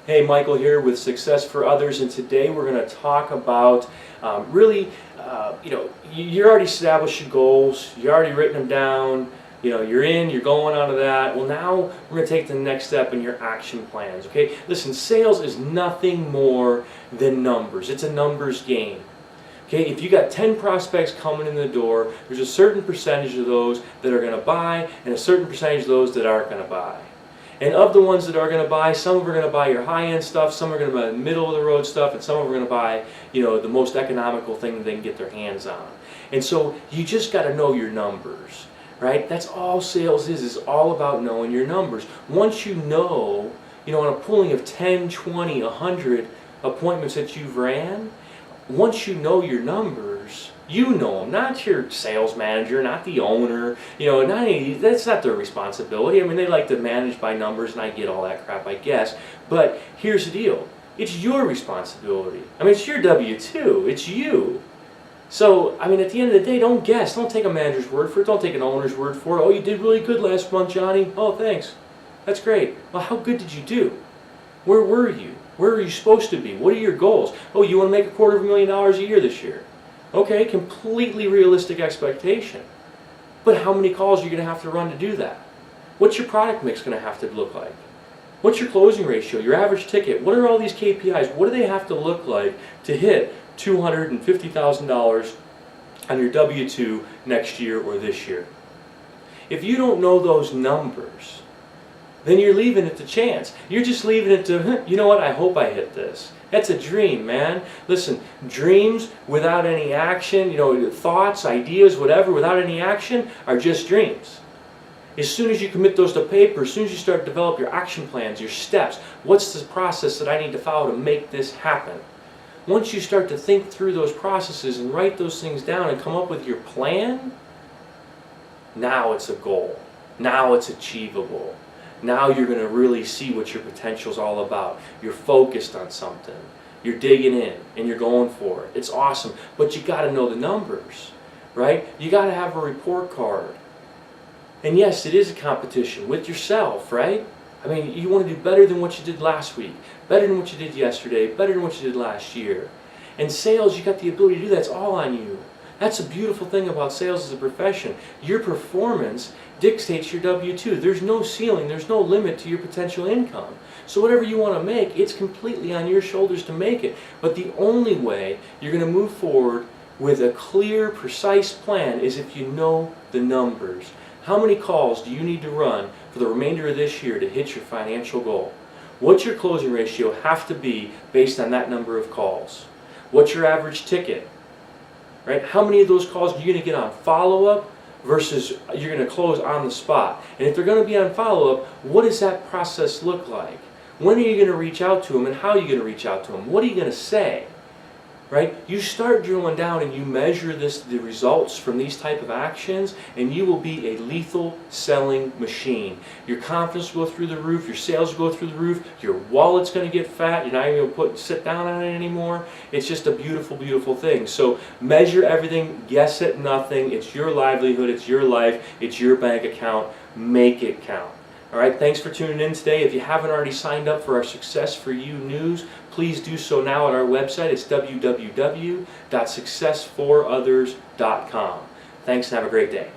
Hey, Michael here with Success for Others, and today we're going to talk about you already established your goals, you already written them down, you're going on to that. Well, now we're going to take the next step in your action plans, okay? Listen, sales is nothing more than numbers. It's a numbers game. Okay, if you got 10 prospects coming in the door, there's a certain percentage of those that are going to buy and a certain percentage of those that aren't going to buy. And of the ones that are going to buy, some of them are going to buy your high-end stuff, some are going to buy the middle-of-the-road stuff, and some of them are going to buy, the most economical thing that they can get their hands on. And so you just got to know your numbers, right? That's all sales is all about knowing your numbers. Once you know, on a pooling of 10, 20, 100 appointments that you've ran, once you know your numbers, you know them, not your sales manager, not the owner, that's not their responsibility. I mean, they like to manage by numbers, and I get all that crap, I guess. But here's the deal. It's your responsibility. I mean, it's your W-2. It's you. So, I mean, at the end of the day, don't guess. Don't take a manager's word for it. Don't take an owner's word for it. Oh, you did really good last month, Johnny. Oh, thanks. That's great. Well, how good did you do? Where were you? Where are you supposed to be? What are your goals? Oh, you want to make $250,000 a year this year. Okay, completely realistic expectation. But how many calls are you going to have to run to do that? What's your product mix going to have to look like? What's your closing ratio, your average ticket? What are all these KPIs? What do they have to look like to hit $250,000 on your W-2 next year or this year? If you don't know those numbers, then you're leaving it to chance. You're just leaving it to, you know what, I hope I hit this. That's a dream, man. Listen, dreams without any action, thoughts, ideas, whatever, without any action are just dreams. As soon as you commit those to paper, as soon as you start to develop your action plans, your steps, what's the process that I need to follow to make this happen? Once you start to think through those processes and write those things down and come up with your plan, now it's a goal. Now it's achievable. Now you're going to really see what your potential is all about. You're focused on something. You're digging in and you're going for it. It's awesome. But you got to know the numbers, right? You got to have a report card. And yes, it is a competition with yourself, right? I mean, you want to do better than what you did last week, better than what you did yesterday, better than what you did last year. And sales, you got the ability to do that. It's all on you. That's a beautiful thing about sales as a profession. Your performance dictates your W-2. There's no ceiling, there's no limit to your potential income. So whatever you want to make, it's completely on your shoulders to make it. But the only way you're going to move forward with a clear, precise plan is if you know the numbers. How many calls do you need to run for the remainder of this year to hit your financial goal? What's your closing ratio have to be based on that number of calls? What's your average ticket? Right? How many of those calls are you going to get on follow-up versus you're going to close on the spot? And if they're going to be on follow-up, what does that process look like? When are you going to reach out to them, and how are you going to reach out to them? What are you going to say? Right? You start drilling down and you measure the results from these type of actions, and you will be a lethal selling machine. Your confidence will go through the roof, your sales will go through the roof, your wallet's going to get fat, you're not even going to sit down on it anymore. It's just a beautiful, beautiful thing. So measure everything, guess at nothing. It's your livelihood, it's your life, it's your bank account. Make it count. All right, thanks for tuning in today. If you haven't already signed up for our Success for You news, please do so now at our website. It's www.successforothers.com. Thanks and have a great day.